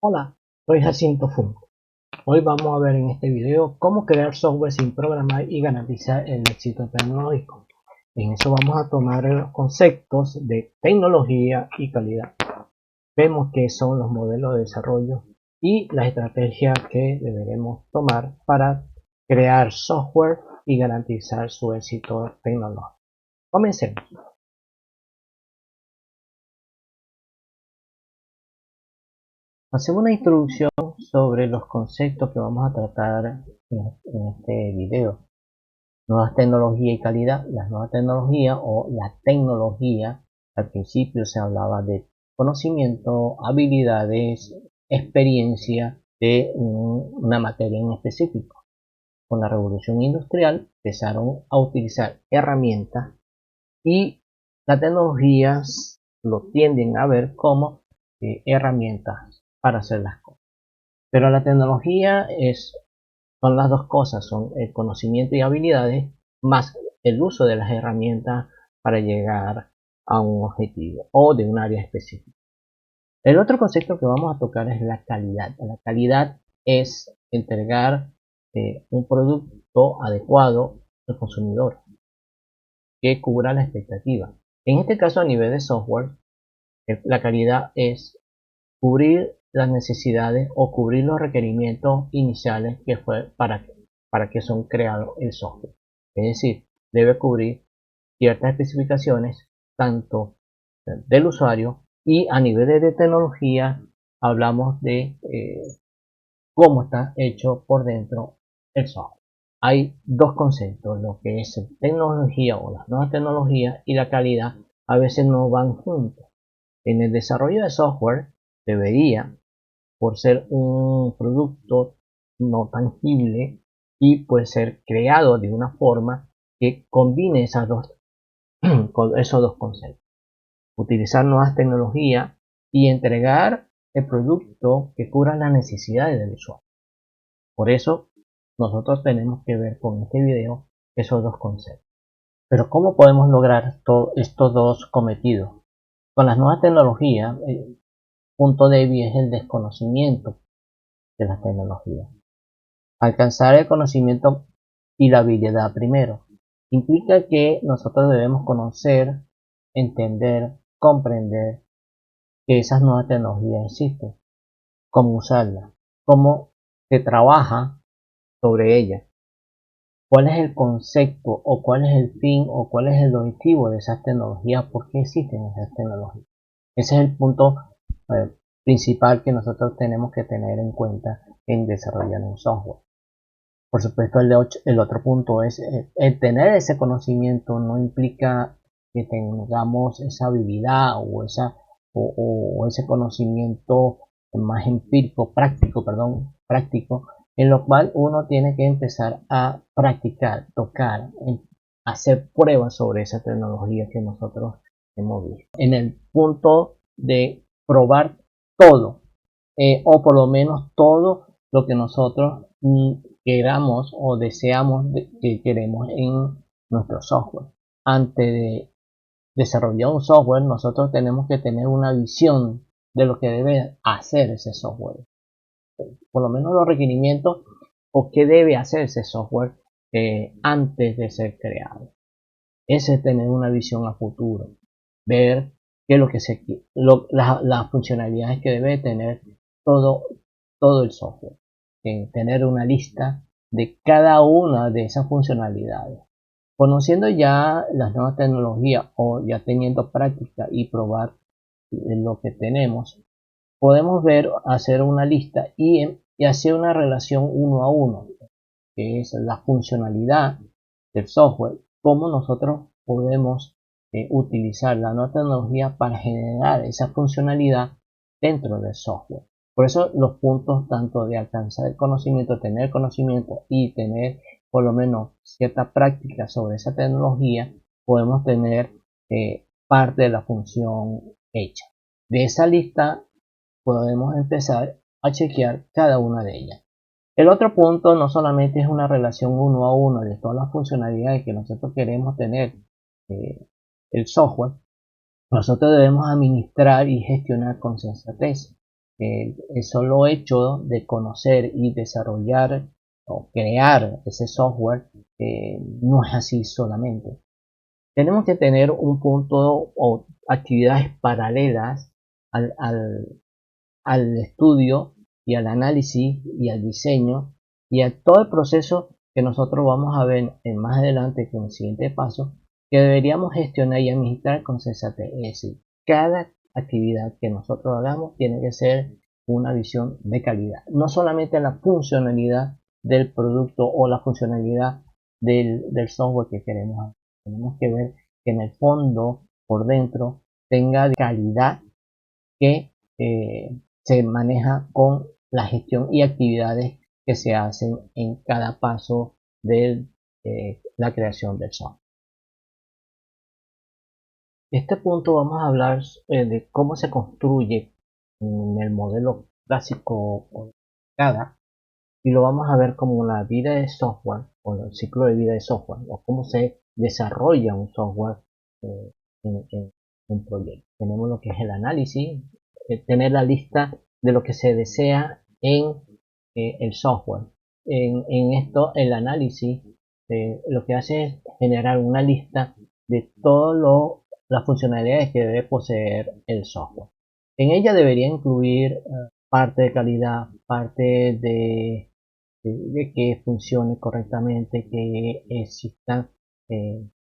Hola, soy Jacinto Fun. Hoy vamos a ver en este video cómo crear software sin programar y garantizar el éxito tecnológico. En eso vamos a tomar los conceptos de tecnología y calidad. Vemos qué son los modelos de desarrollo y la estrategia que deberemos tomar para crear software y garantizar su éxito tecnológico. Comencemos. Hacemos una introducción sobre los conceptos que vamos a tratar en este video. Nuevas tecnologías y calidad. Las nuevas tecnologías o la tecnología, al principio se hablaba de conocimiento, habilidades, experiencia de una materia en específico. Con la revolución industrial empezaron a utilizar herramientas y las tecnologías lo tienden a ver como herramientas para hacer las cosas. Pero la tecnología son las dos cosas, son el conocimiento y habilidades más el uso de las herramientas para llegar a un objetivo o de un área específica. El otro concepto que vamos a tocar es la calidad. La calidad es entregar un producto adecuado al consumidor que cubra la expectativa. En este caso, a nivel de software, la calidad es cubrir las necesidades o cubrir los requerimientos iniciales que fue para que son creados el software. Es decir, debe cubrir ciertas especificaciones tanto del usuario y a nivel de tecnología hablamos de cómo está hecho por dentro el software. Hay dos conceptos, lo que es tecnología o las nuevas tecnologías y la calidad a veces no van juntos. En el desarrollo de software debería, por ser un producto no tangible y puede ser creado de una forma que combine esos dos conceptos. Utilizar nuevas tecnologías y entregar el producto que cubra las necesidades del usuario. Por eso nosotros tenemos que ver con este video esos dos conceptos. Pero ¿cómo podemos lograr estos dos cometidos? Con las nuevas tecnologías, el punto débil es el desconocimiento de las tecnologías. Alcanzar el conocimiento y la habilidad primero implica que nosotros debemos conocer, entender, comprender que esas nuevas tecnologías existen, cómo usarlas, cómo se trabaja sobre ellas, cuál es el concepto o cuál es el fin o cuál es el objetivo de esas tecnologías, por qué existen esas tecnologías. Ese es el punto principal que nosotros tenemos que tener en cuenta en desarrollar un software. Por supuesto, el otro punto es el tener ese conocimiento no implica que tengamos esa habilidad o ese conocimiento más empírico, práctico, en lo cual uno tiene que empezar a practicar, tocar, hacer pruebas sobre esa tecnología que nosotros hemos visto. En el punto de probar todo, o por lo menos todo lo que nosotros queramos o deseamos que queremos en nuestro software. Antes de desarrollar un software, nosotros tenemos que tener una visión de lo que debe hacer ese software. Por lo menos los requerimientos o qué debe hacer ese software antes de ser creado. Ese es tener una visión a futuro. Ver qué es lo que las funcionalidades que debe tener todo el software. Tener una lista de cada una de esas funcionalidades. Conociendo ya las nuevas tecnologías o ya teniendo práctica y probar lo que tenemos, podemos hacer una lista y hacer una relación uno a uno, que es la funcionalidad del software, cómo nosotros podemos utilizar la nueva tecnología para generar esa funcionalidad dentro del software. Por eso los puntos tanto de alcanzar el conocimiento, tener conocimiento y tener por lo menos cierta práctica sobre esa tecnología, podemos tener parte de la función hecha. De esa lista podemos empezar a chequear cada una de ellas. El otro punto no solamente es una relación uno a uno de todas las funcionalidades que nosotros queremos tener el software, nosotros debemos administrar y gestionar con sensatez. el solo hecho de conocer y desarrollar o crear ese software no es así solamente. Tenemos que tener un punto o actividades paralelas al estudio y al análisis y al diseño y a todo el proceso que nosotros vamos a ver más adelante con el siguiente paso, que deberíamos gestionar y administrar con sensatez. Es decir, cada actividad que nosotros hagamos tiene que ser una visión de calidad, no solamente la funcionalidad del producto o la funcionalidad del software que queremos hacer. Tenemos que ver que en el fondo, por dentro, tenga calidad que se maneja con la gestión y actividades que se hacen en cada paso de la creación del software. En este punto vamos a hablar de cómo se construye en el modelo clásico o CADA, y lo vamos a ver como la vida de software o el ciclo de vida de software o cómo se desarrolla un software en un proyecto. Tenemos lo que es el análisis, tener la lista de lo que se desea en el software. En esto el análisis lo que hace es generar una lista de todas las funcionalidades que debe poseer el software. En ella debería incluir parte de calidad, parte de que funcione correctamente, que exista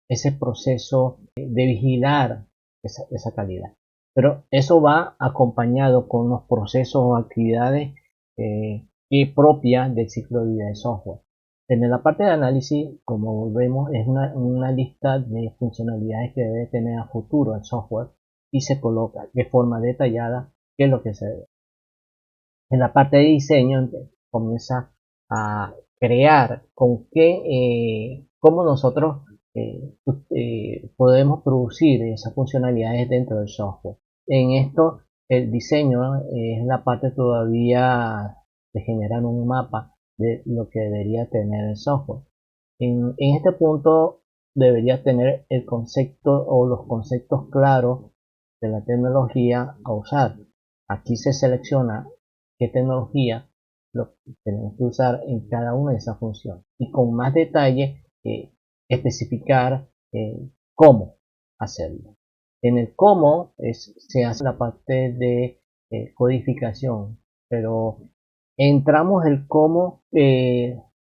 ese proceso de vigilar esa calidad. Pero eso va acompañado con los procesos o actividades propias del ciclo de vida de software. En la parte de análisis, como vemos, es una lista de funcionalidades que debe tener a futuro el software y se coloca de forma detallada qué es lo que se debe. En la parte de diseño comienza a crear con cómo nosotros podemos producir esas funcionalidades dentro del software. En esto el diseño es la parte todavía de generar un mapa de lo que debería tener el software. En este punto debería tener el concepto o los conceptos claros de la tecnología a usar. Aquí se selecciona qué tecnología lo tenemos que usar en cada una de esas funciones y con más detalle especificar cómo hacerlo. En el cómo se hace la parte de codificación, pero entramos el cómo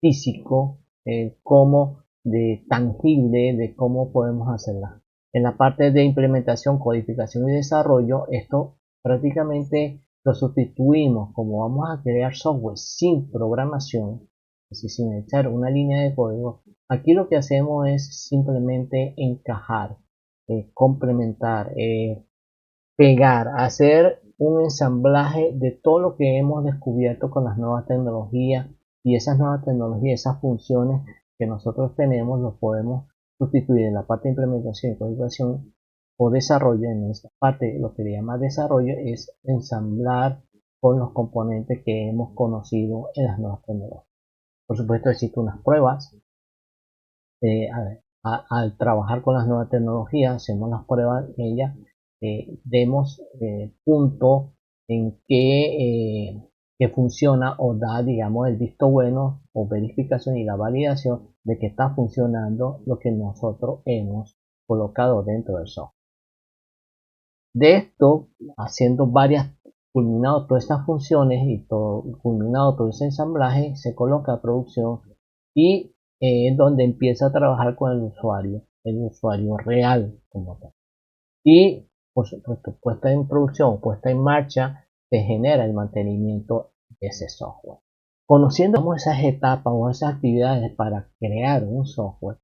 físico, el cómo de tangible, de cómo podemos hacerla. En la parte de implementación, codificación y desarrollo, esto prácticamente lo sustituimos. Como vamos a crear software sin programación, es decir, sin echar una línea de código, aquí lo que hacemos es simplemente encajar, complementar, pegar, hacer un ensamblaje de todo lo que hemos descubierto con las nuevas tecnologías, y esas nuevas tecnologías, esas funciones que nosotros tenemos, los podemos sustituir en la parte de implementación y codificación o desarrollo. En esta parte lo que se llama desarrollo es ensamblar con los componentes que hemos conocido en las nuevas tecnologías. Por supuesto existen unas pruebas. Al trabajar con las nuevas tecnologías hacemos las pruebas en ellas, demos punto en que funciona o da, digamos, el visto bueno o verificación y la validación de que está funcionando lo que nosotros hemos colocado dentro del software. De esto, haciendo culminado todas estas funciones y culminado todo ese ensamblaje, se coloca a producción y es donde empieza a trabajar con el usuario real como tal. Y por supuesto, puesta en producción, puesta en marcha, se genera el mantenimiento de ese software. Conociendo esas etapas o esas actividades para crear un software,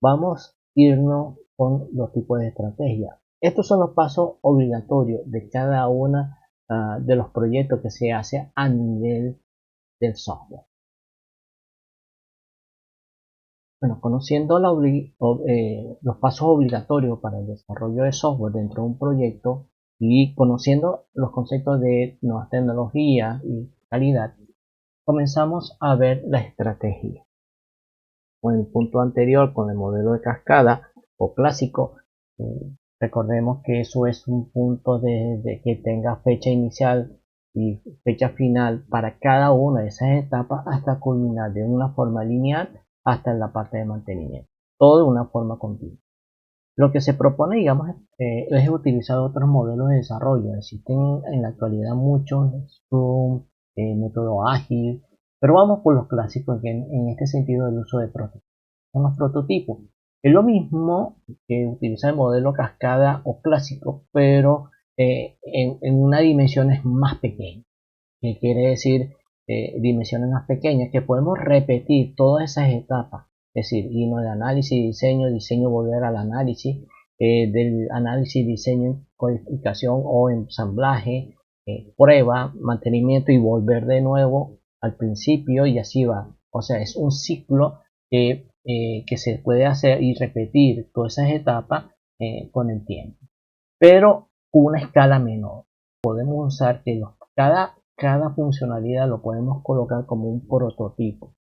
vamos a irnos con los tipos de estrategia. Estos son los pasos obligatorios de cada uno de los proyectos que se hace a nivel del software. Bueno, conociendo los pasos obligatorios para el desarrollo de software dentro de un proyecto y conociendo los conceptos de nuevas tecnologías y calidad, comenzamos a ver la estrategia. Con el punto anterior, con el modelo de cascada o clásico, recordemos que eso es un punto de que tenga fecha inicial y fecha final para cada una de esas etapas hasta culminar de una forma lineal hasta en la parte de mantenimiento, todo de una forma continua. Lo que se propone, digamos, es utilizar otros modelos de desarrollo. Existen en la actualidad muchos, Scrum, método ágil, pero vamos por los clásicos en este sentido del uso de prototipos. Son los prototipos. Es lo mismo que utilizar el modelo cascada o clásico, pero en una dimensiones más pequeña. Que quiere decir dimensiones más pequeñas, que podemos repetir todas esas etapas. Es decir, irnos de análisis, diseño, volver al análisis, del análisis, diseño, codificación o ensamblaje, prueba, mantenimiento y volver de nuevo al principio y así va. O sea, es un ciclo que se puede hacer y repetir todas esas etapas con el tiempo, pero con una escala menor. Podemos usar que cada funcionalidad lo podemos colocar como un prototipo.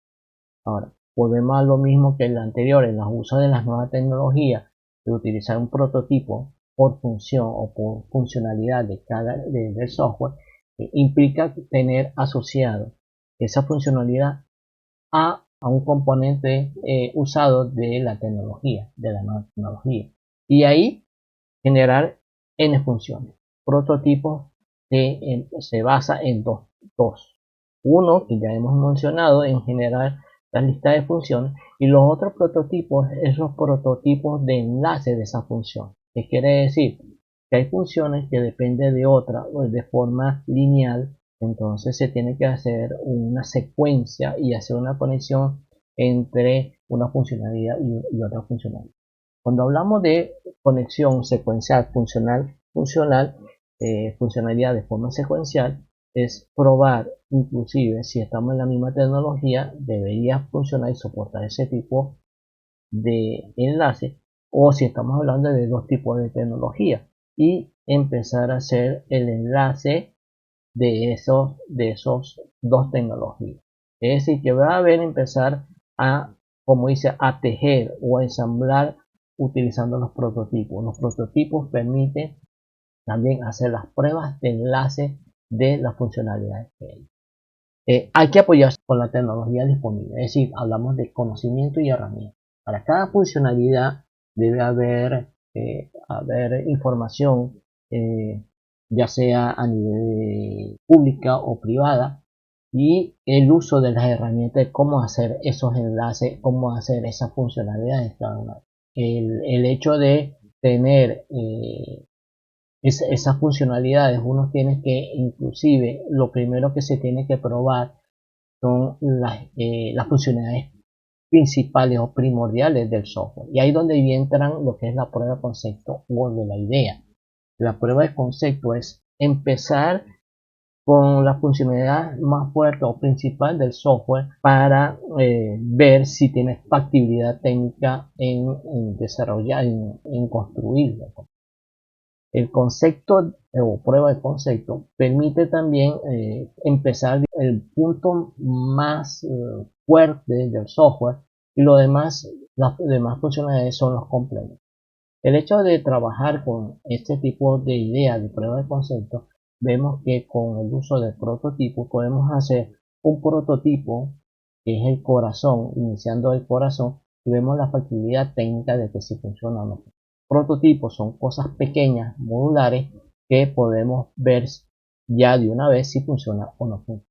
Ahora, volvemos a lo mismo que el anterior, en los usos de las nuevas tecnologías, de utilizar un prototipo por función o por funcionalidad del software, implica tener asociado esa funcionalidad a un componente usado de la nueva tecnología. Y ahí generar n funciones. Prototipos se basa en dos. Uno, que ya hemos mencionado, en generar la lista de funciones, y los otros prototipos es los prototipos de enlace de esa función. ¿Qué quiere decir? Que hay funciones que dependen de otra de forma lineal, entonces se tiene que hacer una secuencia y hacer una conexión entre una funcionalidad y otra funcionalidad. Cuando hablamos de conexión secuencial funcionalidad de forma secuencial, es probar, inclusive si estamos en la misma tecnología, debería funcionar y soportar ese tipo de enlace, o si estamos hablando de dos tipos de tecnología y empezar a hacer el enlace de esos dos tecnologías. Es decir, que va a haber empezar a, como dice, a tejer o a ensamblar utilizando los prototipos. Los prototipos permiten también hacer las pruebas de enlace de las funcionalidades que hay. Hay que apoyarse con la tecnología disponible, es decir, hablamos de conocimiento y herramientas. Para cada funcionalidad debe haber información, ya sea a nivel pública o privada, y el uso de las herramientas de cómo hacer esos enlaces, cómo hacer esas funcionalidades cada una. El hecho de tener esas funcionalidades, uno tiene que, inclusive, lo primero que se tiene que probar son las funcionalidades principales o primordiales del software. Y ahí donde entran lo que es la prueba de concepto o de la idea. La prueba de concepto es empezar con la funcionalidad más fuerte o principal del software para ver si tiene factibilidad técnica en desarrollar, en construirlo. El concepto o prueba de concepto permite también empezar el punto más fuerte del software, y las demás funcionalidades son los complementos. El hecho de trabajar con este tipo de idea de prueba de concepto, vemos que con el uso de prototipos podemos hacer un prototipo que es el corazón, iniciando el corazón, y vemos la factibilidad técnica de que si funciona o no. Prototipos son cosas pequeñas, modulares, que podemos ver ya de una vez si funciona o no funciona.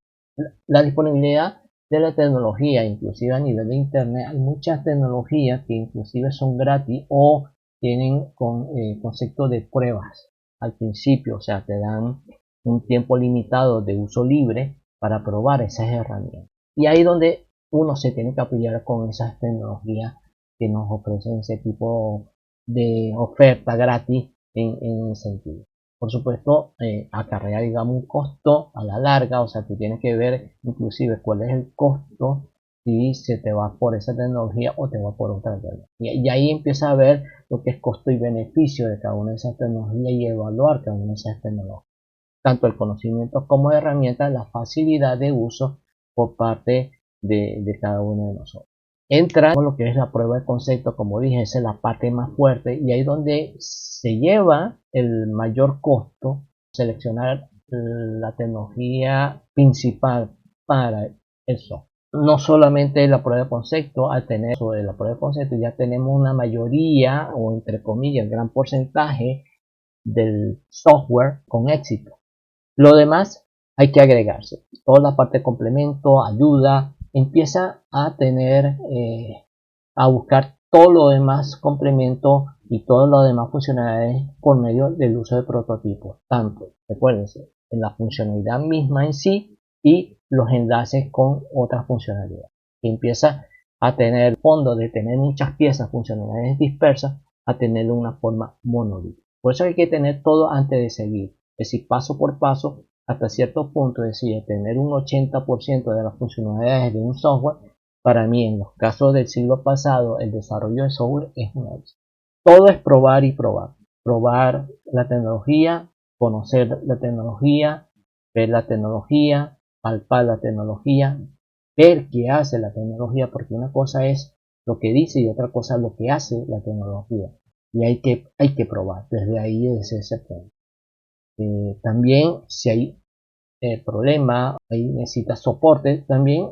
La disponibilidad de la tecnología, inclusive a nivel de internet, hay muchas tecnologías que inclusive son gratis o tienen concepto de pruebas al principio, o sea, te dan un tiempo limitado de uso libre para probar esas herramientas. Y ahí donde uno se tiene que apoyar con esas tecnologías que nos ofrecen ese tipo de oferta gratis en ese sentido. Por supuesto, acarrea, digamos, un costo a la larga, o sea, tú tienes que ver inclusive cuál es el costo si se te va por esa tecnología o te va por otra tecnología. Y ahí empieza a ver lo que es costo y beneficio de cada una de esas tecnologías y evaluar cada una de esas tecnologías. Tanto el conocimiento como herramienta, la facilidad de uso por parte de cada uno de nosotros. Entra con lo que es la prueba de concepto, como dije, esa es la parte más fuerte y ahí donde se lleva el mayor costo, seleccionar la tecnología principal para el software. No solamente la prueba de concepto, al tener sobre la prueba de concepto ya tenemos una mayoría o entre comillas gran porcentaje del software con éxito. Lo demás hay que agregarse. Toda la parte de complemento, ayuda, empieza a tener, a buscar todo lo demás complemento y todas las demás funcionalidades por medio del uso de prototipos. Tanto, recuérdense, en la funcionalidad misma en sí y los enlaces con otras funcionalidades. Y empieza a tener fondo de tener muchas piezas, funcionalidades dispersas, a tener una forma monolítica. Por eso hay que tener todo antes de seguir. Es decir, paso por paso, hasta cierto punto, es decir, tener un 80% de las funcionalidades de un software. Para mí, en los casos del siglo pasado, el desarrollo de software es un éxito. Todo es probar y probar. Probar la tecnología, conocer la tecnología, ver la tecnología, palpar la tecnología, ver qué hace la tecnología, porque una cosa es lo que dice y otra cosa es lo que hace la tecnología. Y hay que probar desde ahí, desde ese punto. También, si hay problema, ahí necesita soporte, también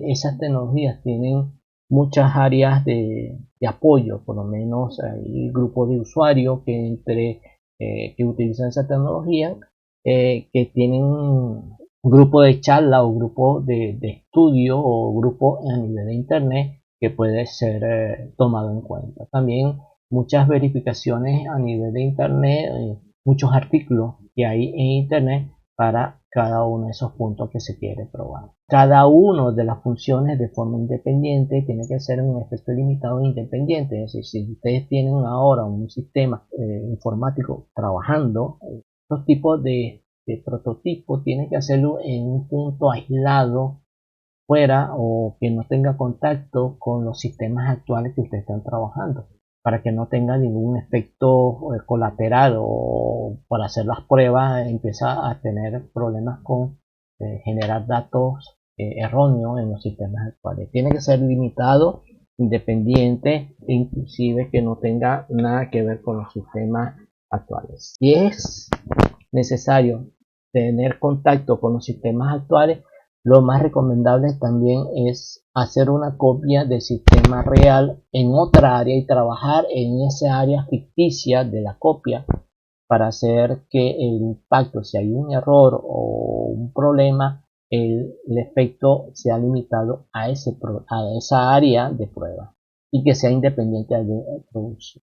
esas tecnologías tienen muchas áreas de apoyo, por lo menos hay grupos de usuarios que utilizan esa tecnología, que tienen un grupo de charla o grupo de estudio o grupo a nivel de internet que puede ser tomado en cuenta. También muchas verificaciones a nivel de internet, muchos artículos que hay en internet para cada uno de esos puntos que se quiere probar. Cada una de las funciones de forma independiente tiene que ser un efecto limitado e independiente. Es decir, si ustedes tienen ahora un sistema informático trabajando, estos tipos de prototipos tienen que hacerlo en un punto aislado fuera o que no tenga contacto con los sistemas actuales que ustedes están trabajando, para que no tenga ningún efecto colateral o para hacer las pruebas empieza a tener problemas con generar datos erróneos en los sistemas actuales. Tiene que ser limitado, independiente e inclusive que no tenga nada que ver con los sistemas actuales. Si es necesario tener contacto con los sistemas actuales, lo más recomendable también es hacer una copia del sistema real en otra área y trabajar en esa área ficticia de la copia para hacer que el impacto, si hay un error o un problema, el efecto sea limitado a esa área de prueba y que sea independiente de producción.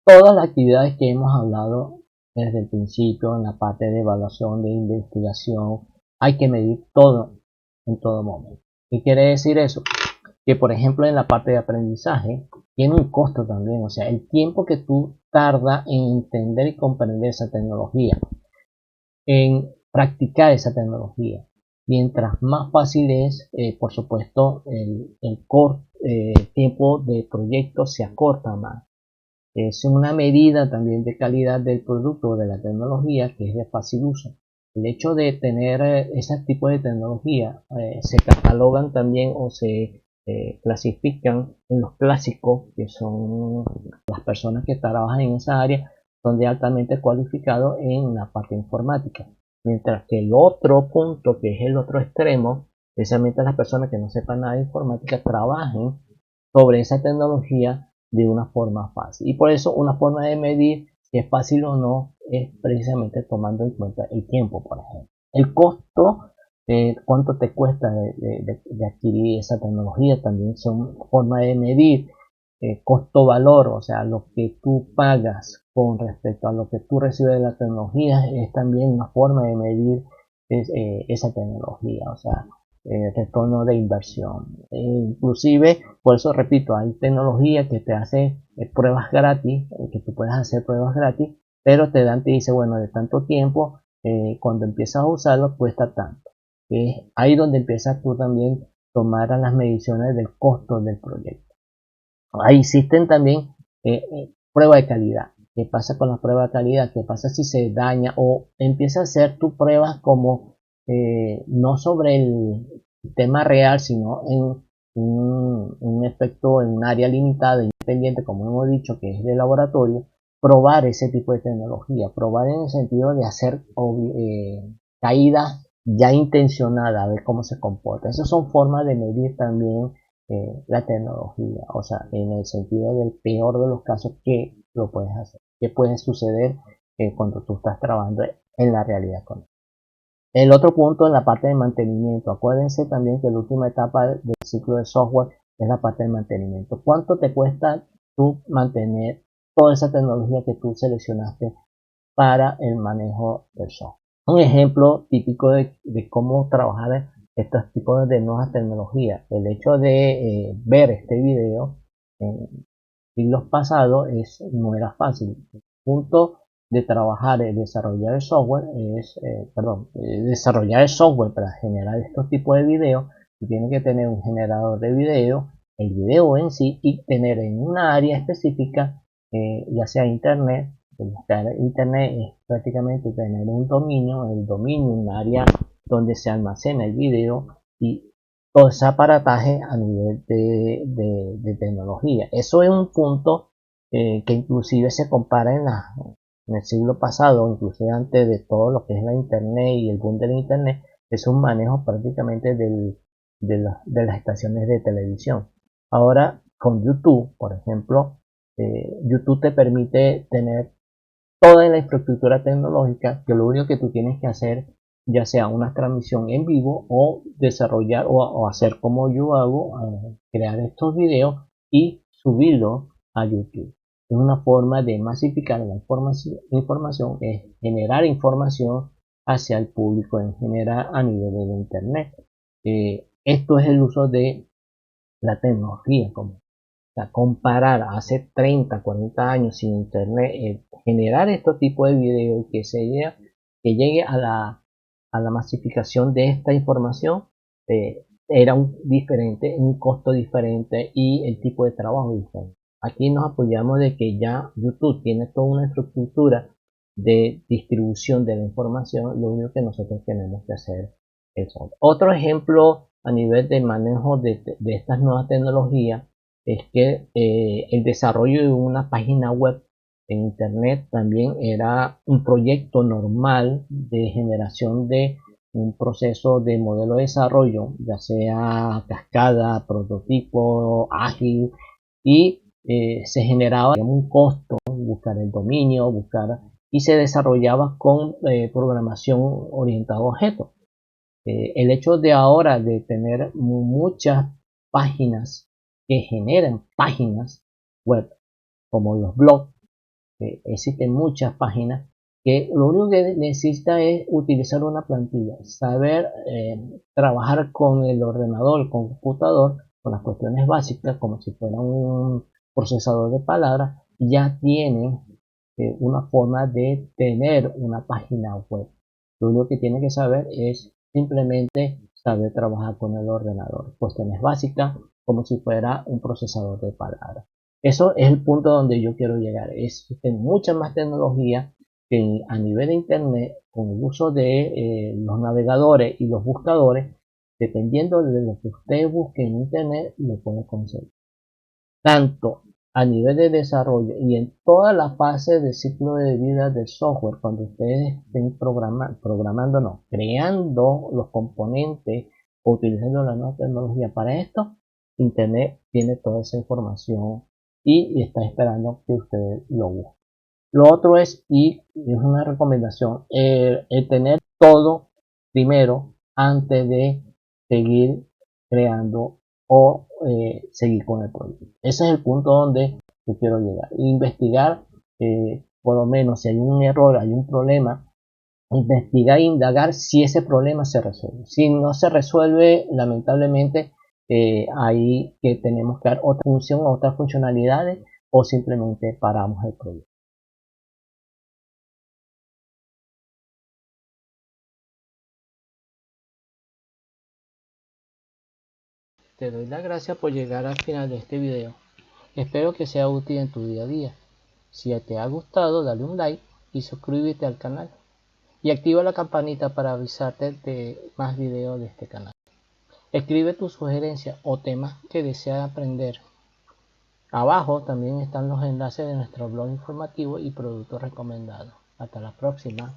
Todas las actividades que hemos hablado desde el principio en la parte de evaluación, de investigación, hay que medir todo en todo momento. ¿Qué quiere decir eso? Que por ejemplo en la parte de aprendizaje tiene un costo también, o sea, el tiempo que tú tardas en entender y comprender esa tecnología, en practicar esa tecnología. Mientras más fácil es, por supuesto, el tiempo de proyecto se acorta más. Es una medida también de calidad del producto o de la tecnología que es de fácil uso. El hecho de tener ese tipo de tecnología se catalogan también o se clasifican en los clásicos, que son las personas que trabajan en esa área, son de altamente cualificados en la parte informática. Mientras que el otro punto, que es el otro extremo, precisamente las personas que no sepan nada de informática trabajen sobre esa tecnología de una forma fácil. Y por eso una forma de medir si es fácil o no es precisamente tomando en cuenta el tiempo, por ejemplo. El costo, cuánto te cuesta de adquirir esa tecnología, también son formas de medir. Costo-valor, o sea, lo que tú pagas con respecto a lo que tú recibes de la tecnología es también una forma de medir esa tecnología, o sea, retorno de inversión. Inclusive, por eso repito, hay tecnología que te hace pruebas gratis, que tú puedes hacer pruebas gratis, pero te dice, bueno, de tanto tiempo, cuando empiezas a usarlo cuesta tanto. Ahí donde empiezas tú también tomar las mediciones del costo del proyecto. Ahí existen también pruebas de calidad. ¿Qué pasa con la prueba de calidad? ¿Qué pasa si se daña o empieza a hacer tu pruebas como no sobre el tema real, sino en un efecto en un área limitada, independiente, como hemos dicho, que es de laboratorio? Probar ese tipo de tecnología, probar en el sentido de hacer caída ya intencionada, a ver cómo se comporta. Esas son formas de medir también la tecnología, o sea, en el sentido del peor de los casos, ¿qué lo puedes hacer? ¿Qué puede suceder cuando tú estás trabajando en la realidad con él? El otro punto en la parte de mantenimiento. Acuérdense también que la última etapa del ciclo de software es la parte de mantenimiento. ¿Cuánto te cuesta tú mantener toda esa tecnología que tú seleccionaste para el manejo del software? Un ejemplo típico de cómo trabajar estos tipos de nuevas tecnologías. El hecho de ver este video en siglos pasados no era fácil. El punto de trabajar, desarrollar el software desarrollar el software para generar estos tipos de videos. Tú tienes que tener un generador de video, el video en sí, y tener en una área específica, ya sea internet. Internet es prácticamente tener un dominio, un área donde se almacena el video y todo ese aparataje a nivel de tecnología. Eso es un punto que inclusive se compara en el siglo pasado, inclusive antes de todo lo que es la internet y el boom del internet. Es un manejo prácticamente de las estaciones de televisión. Ahora con YouTube, por ejemplo, YouTube te permite tener toda la infraestructura tecnológica, que lo único que tú tienes que hacer, ya sea una transmisión en vivo o desarrollar o hacer como yo hago, crear estos videos y subirlos a YouTube. Es una forma de masificar la información, es generar información hacia el público en general a nivel de internet. Esto es el uso de la tecnología como sea, comparar hace 30, 40 años sin internet, generar estos tipos de videos y que llegue a la masificación de esta información, era un costo diferente y el tipo de trabajo diferente. Aquí nos apoyamos de que ya YouTube tiene toda una estructura de distribución de la información. Lo único que nosotros tenemos que hacer es otro ejemplo a nivel de manejo de estas nuevas tecnologías. Es que el desarrollo de una página web en internet también era un proyecto normal de generación de un proceso de modelo de desarrollo, ya sea cascada, prototipo, ágil, y se generaba un costo, buscar el dominio, y se desarrollaba con programación orientada a objetos. El hecho de ahora de tener muchas páginas que generan páginas web, como los blogs, existen muchas páginas que lo único que necesita es utilizar una plantilla, saber trabajar con el ordenador, con el computador, con las cuestiones básicas, como si fuera un procesador de palabras. Ya tienen una forma de tener una página web. Lo único que tiene que saber es simplemente saber trabajar con el ordenador, cuestiones básicas, como si fuera un procesador de palabras. Eso es el punto donde yo quiero llegar. Existen mucha más tecnología que a nivel de internet, con el uso de los navegadores y los buscadores, dependiendo de lo que usted busque en internet, lo puede conseguir. Tanto a nivel de desarrollo y en toda la fase de ciclo de vida del software, cuando ustedes estén programando, no, creando los componentes o utilizando la nueva tecnología para esto, internet tiene toda esa información y está esperando que ustedes lo busquen. Lo otro y es una recomendación, el tener todo primero antes de seguir creando o seguir con el proyecto. Ese es el punto donde yo quiero llegar. Investigar, por lo menos si hay un error, hay un problema, investigar e indagar si ese problema se resuelve. Si no se resuelve, lamentablemente, ahí que tenemos que dar otra función, otras funcionalidades, o simplemente paramos el proyecto. Te doy las gracias por llegar al final de este video. Espero que sea útil en tu día a día. Si te ha gustado, dale un like y suscríbete al canal. Y activa la campanita para avisarte de más videos de este canal. Escribe tus sugerencias o temas que deseas aprender. Abajo también están los enlaces de nuestro blog informativo y productos recomendados. Hasta la próxima.